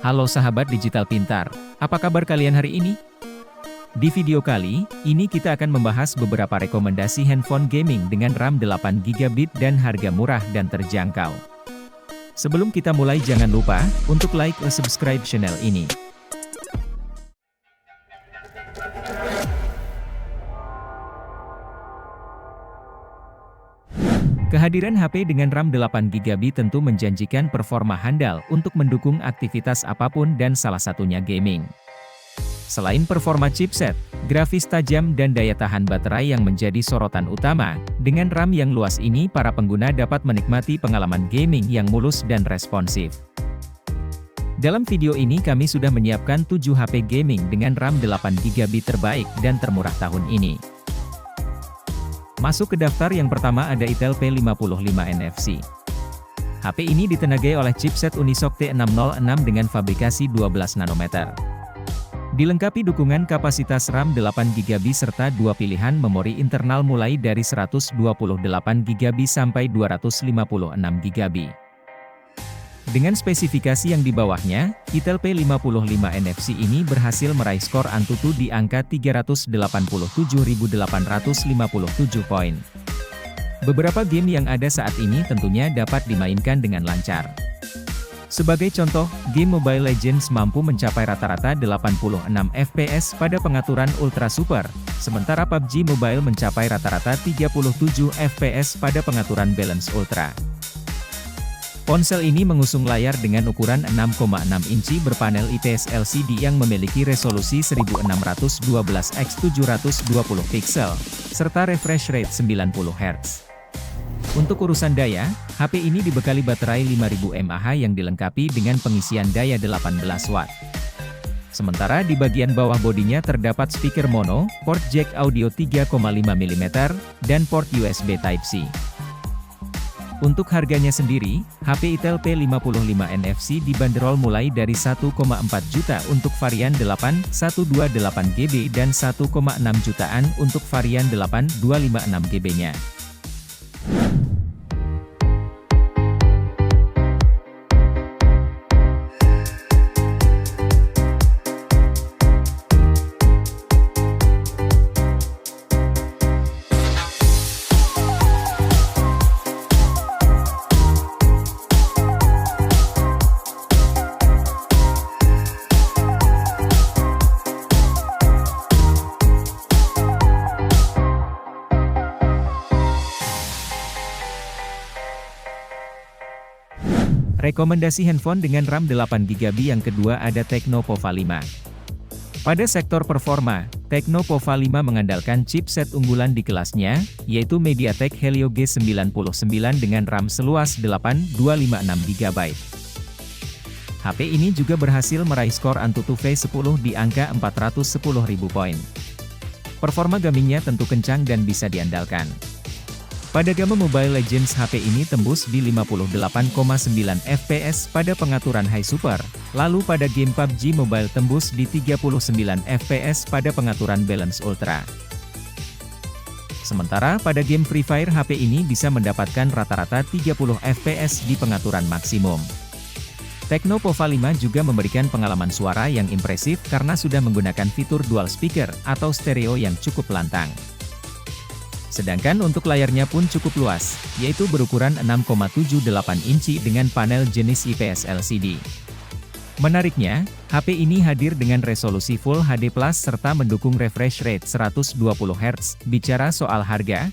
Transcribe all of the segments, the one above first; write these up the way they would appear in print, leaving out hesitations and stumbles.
Halo sahabat digital pintar, apa kabar kalian hari ini? Di video kali ini kita akan membahas beberapa rekomendasi handphone gaming dengan RAM 8GB dan harga murah dan terjangkau. Sebelum kita mulai jangan lupa untuk like dan subscribe channel ini. Kehadiran HP dengan RAM 8GB tentu menjanjikan performa handal untuk mendukung aktivitas apapun dan salah satunya gaming. Selain performa chipset, grafis tajam dan daya tahan baterai yang menjadi sorotan utama, dengan RAM yang luas ini para pengguna dapat menikmati pengalaman gaming yang mulus dan responsif. Dalam video ini kami sudah menyiapkan 7 HP gaming dengan RAM 8GB terbaik dan termurah tahun ini. Masuk ke daftar yang pertama ada Itel P55 NFC. HP ini ditenagai oleh chipset Unisoc T606 dengan fabrikasi 12 nanometer. Dilengkapi dukungan kapasitas RAM 8GB serta dua pilihan memori internal mulai dari 128GB sampai 256GB. Dengan spesifikasi yang di bawahnya, Itel P55 NFC ini berhasil meraih skor Antutu di angka 387.857 poin. Beberapa game yang ada saat ini tentunya dapat dimainkan dengan lancar. Sebagai contoh, game Mobile Legends mampu mencapai rata-rata 86 FPS pada pengaturan Ultra Super, sementara PUBG Mobile mencapai rata-rata 37 FPS pada pengaturan Balance Ultra. Ponsel ini mengusung layar dengan ukuran 6,6 inci berpanel IPS LCD yang memiliki resolusi 1612x720 piksel, serta refresh rate 90 Hz. Untuk urusan daya, HP ini dibekali baterai 5000 mAh yang dilengkapi dengan pengisian daya 18 Watt. Sementara di bagian bawah bodinya terdapat speaker mono, port jack audio 3,5 mm, dan port USB Type-C. Untuk harganya sendiri, HP Itel P55 NFC dibanderol mulai dari 1,4 juta untuk varian 8/128GB dan 1,6 jutaan untuk varian 8/256GB-nya. Rekomendasi handphone dengan RAM 8GB yang kedua ada Tecno Pova 5. Pada sektor performa, Tecno Pova 5 mengandalkan chipset unggulan di kelasnya, yaitu MediaTek Helio G99 dengan RAM seluas 8,256GB. HP ini juga berhasil meraih skor Antutu V10 di angka 410.000 poin. Performa gamingnya tentu kencang dan bisa diandalkan. Pada game Mobile Legends HP ini tembus di 58,9 FPS pada pengaturan High Super, lalu pada game PUBG Mobile tembus di 39 FPS pada pengaturan Balance Ultra. Sementara pada game Free Fire HP ini bisa mendapatkan rata-rata 30 FPS di pengaturan maksimum. Tecno Pova 5 juga memberikan pengalaman suara yang impresif karena sudah menggunakan fitur dual speaker atau stereo yang cukup lantang. Sedangkan untuk layarnya pun cukup luas, yaitu berukuran 6,78 inci dengan panel jenis IPS LCD. Menariknya, HP ini hadir dengan resolusi Full HD Plus serta mendukung refresh rate 120 Hz. Bicara soal harga,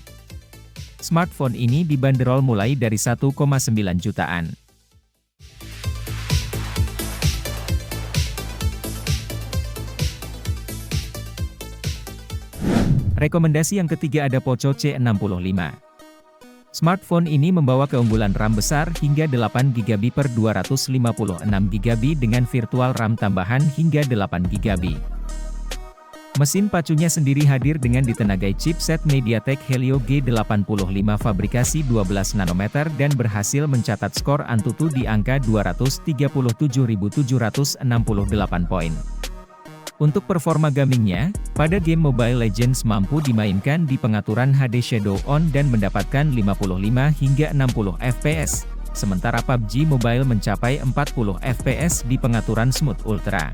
smartphone ini dibanderol mulai dari 1,9 jutaan. Rekomendasi yang ketiga ada Poco C65. Smartphone ini membawa keunggulan RAM besar hingga 8GB per 256GB dengan virtual RAM tambahan hingga 8GB. Mesin pacunya sendiri hadir dengan ditenagai chipset MediaTek Helio G85 fabrikasi 12 nanometer dan berhasil mencatat skor Antutu di angka 237.768 poin. Untuk performa gamingnya, pada game Mobile Legends mampu dimainkan di pengaturan HD Shadow On dan mendapatkan 55 hingga 60 FPS, sementara PUBG Mobile mencapai 40 fps di pengaturan Smooth Ultra.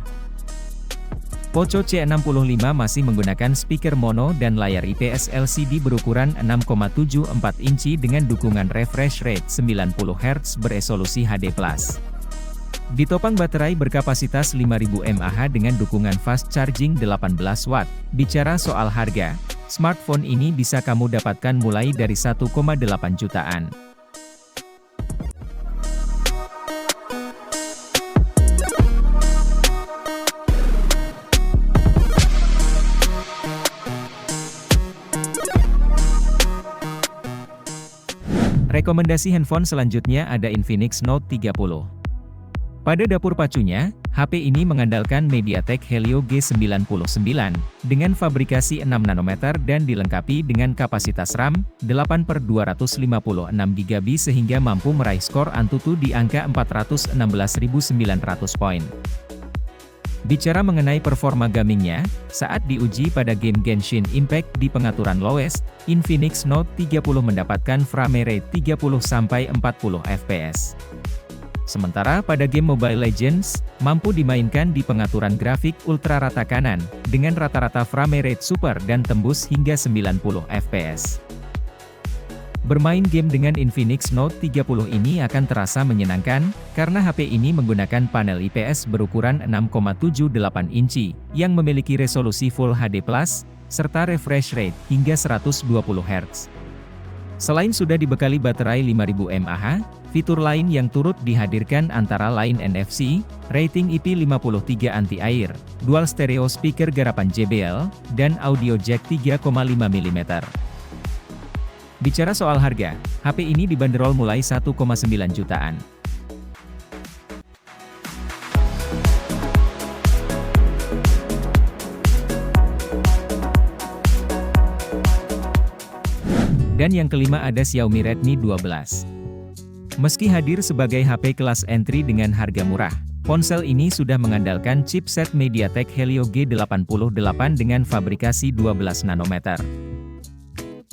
Poco C65 masih menggunakan speaker mono dan layar IPS LCD berukuran 6,74 inci dengan dukungan refresh rate 90 Hz beresolusi HD+. Ditopang baterai berkapasitas 5000 mAh dengan dukungan fast charging 18 Watt. Bicara soal harga, smartphone ini bisa kamu dapatkan mulai dari 1,8 jutaan. Rekomendasi handphone selanjutnya ada Infinix Note 30. Pada dapur pacunya, HP ini mengandalkan MediaTek Helio G99 dengan fabrikasi 6 nanometer dan dilengkapi dengan kapasitas RAM 8/256 GB sehingga mampu meraih skor Antutu di angka 416.900 poin. Bicara mengenai performa gamingnya, saat diuji pada game Genshin Impact di pengaturan lowest, Infinix Note 30 mendapatkan frame rate 30-40 fps. Sementara pada game Mobile Legends, mampu dimainkan di pengaturan grafik ultra rata kanan, dengan rata-rata frame rate super dan tembus hingga 90 fps. Bermain game dengan Infinix Note 30 ini akan terasa menyenangkan, karena HP ini menggunakan panel IPS berukuran 6,78 inci, yang memiliki resolusi Full HD+, serta refresh rate hingga 120 Hz. Selain sudah dibekali baterai 5000 mAh, fitur lain yang turut dihadirkan antara lain NFC, rating IP53 anti-air, dual stereo speaker garapan JBL, dan audio jack 3,5 mm. Bicara soal harga, HP ini dibanderol mulai 1,9 jutaan. Dan yang kelima ada Xiaomi Redmi 12. Meski hadir sebagai HP kelas entry dengan harga murah, ponsel ini sudah mengandalkan chipset MediaTek Helio G88 dengan fabrikasi 12 nanometer.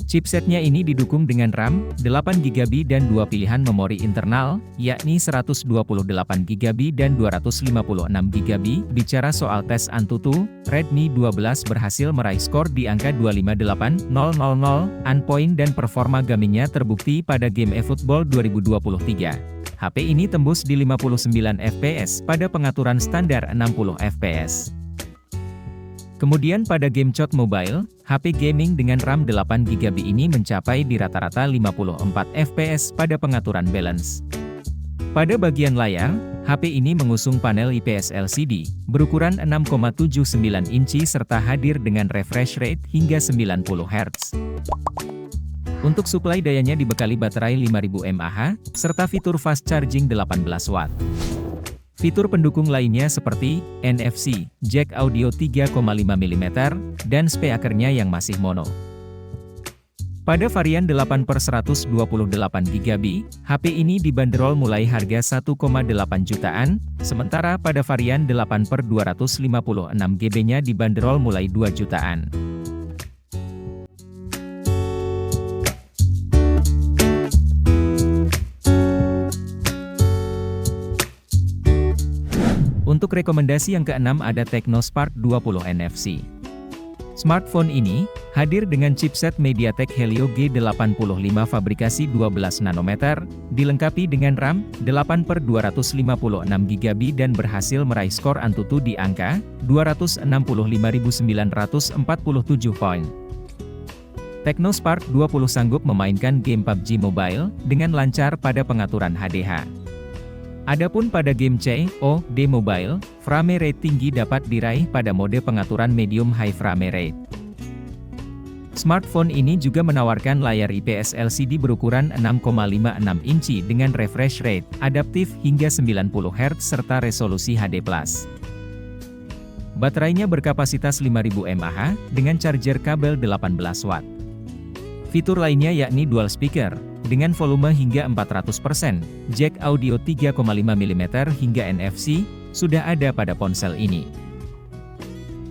Chipsetnya ini didukung dengan RAM, 8GB dan dua pilihan memori internal, yakni 128GB dan 256GB. Bicara soal tes Antutu, Redmi 12 berhasil meraih skor di angka 258.000 on-point dan performa gamingnya terbukti pada game eFootball 2023. HP ini tembus di 59 fps pada pengaturan standar 60 fps. Kemudian pada game COD Mobile, HP gaming dengan RAM 8GB ini mencapai di rata-rata 54 fps pada pengaturan balance. Pada bagian layar, HP ini mengusung panel IPS LCD, berukuran 6,79 inci serta hadir dengan refresh rate hingga 90 Hz. Untuk suplai dayanya dibekali baterai 5000 mAh, serta fitur fast charging 18 Watt. Fitur pendukung lainnya seperti NFC, jack audio 3,5 mm, dan speakernya yang masih mono. Pada varian 8/128GB, HP ini dibanderol mulai harga 1,8 jutaan, sementara pada varian 8/256GB-nya dibanderol mulai 2 jutaan. Untuk rekomendasi yang keenam ada Tecno Spark 20 NFC. Smartphone ini hadir dengan chipset MediaTek Helio G85 fabrikasi 12 nanometer, dilengkapi dengan RAM 8/256GB dan berhasil meraih skor Antutu di angka 265.947 poin. Tecno Spark 20 sanggup memainkan game PUBG Mobile dengan lancar pada pengaturan HDH. Adapun pada game COD Mobile, frame rate tinggi dapat diraih pada mode pengaturan medium high frame rate. Smartphone ini juga menawarkan layar IPS LCD berukuran 6,56 inci dengan refresh rate adaptif hingga 90 Hz serta resolusi HD+. Baterainya berkapasitas 5000 mAh dengan charger kabel 18 Watt. Fitur lainnya yakni dual speaker, dengan volume hingga 400%, jack audio 3,5 mm hingga NFC, sudah ada pada ponsel ini.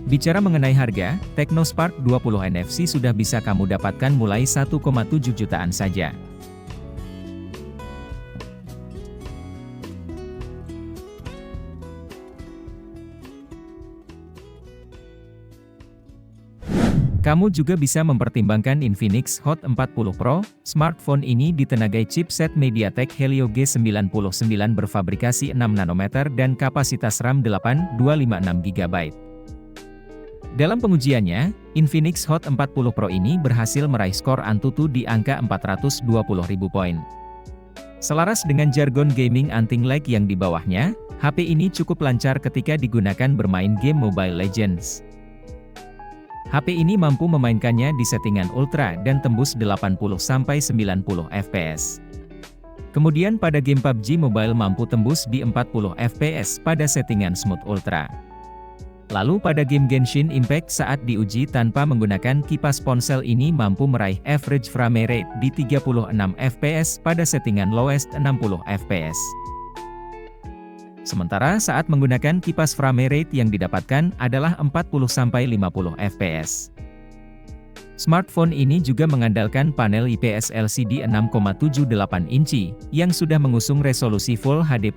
Bicara mengenai harga, Tecno Spark 20 NFC sudah bisa kamu dapatkan mulai 1,7 jutaan saja. Kamu juga bisa mempertimbangkan Infinix Hot 40 Pro. Smartphone ini ditenagai chipset MediaTek Helio G99 berfabrikasi 6 nanometer dan kapasitas RAM 8,256 GB. Dalam pengujiannya, Infinix Hot 40 Pro ini berhasil meraih skor Antutu di angka 420.000 poin. Selaras dengan jargon gaming anti lag yang di bawahnya, HP ini cukup lancar ketika digunakan bermain game Mobile Legends. HP ini mampu memainkannya di settingan ultra dan tembus 80-90 fps. Kemudian pada game PUBG Mobile mampu tembus di 40 fps pada settingan smooth ultra. Lalu pada game Genshin Impact saat diuji tanpa menggunakan kipas ponsel ini mampu meraih average frame rate di 36 fps pada settingan lowest 60 fps. Sementara saat menggunakan kipas frame rate yang didapatkan adalah 40-50 fps. Smartphone ini juga mengandalkan panel IPS LCD 6,78 inci, yang sudah mengusung resolusi Full HD+,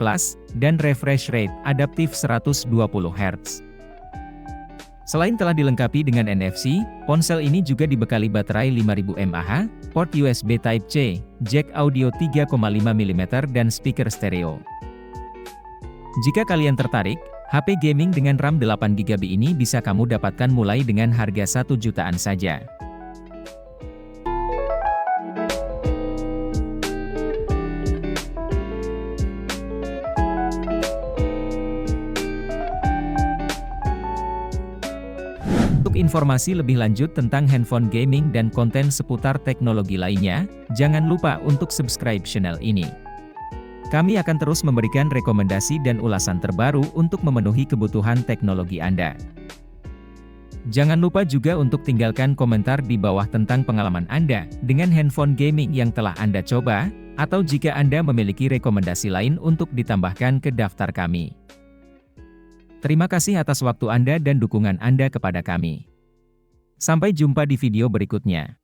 dan refresh rate adaptif 120 Hz. Selain telah dilengkapi dengan NFC, ponsel ini juga dibekali baterai 5000 mAh, port USB Type-C, jack audio 3,5 mm dan speaker stereo. Jika kalian tertarik, HP gaming dengan RAM 8GB ini bisa kamu dapatkan mulai dengan harga 1 jutaan saja. Untuk informasi lebih lanjut tentang handphone gaming dan konten seputar teknologi lainnya, jangan lupa untuk subscribe channel ini. Kami akan terus memberikan rekomendasi dan ulasan terbaru untuk memenuhi kebutuhan teknologi Anda. Jangan lupa juga untuk tinggalkan komentar di bawah tentang pengalaman Anda dengan handphone gaming yang telah Anda coba, atau jika Anda memiliki rekomendasi lain untuk ditambahkan ke daftar kami. Terima kasih atas waktu Anda dan dukungan Anda kepada kami. Sampai jumpa di video berikutnya.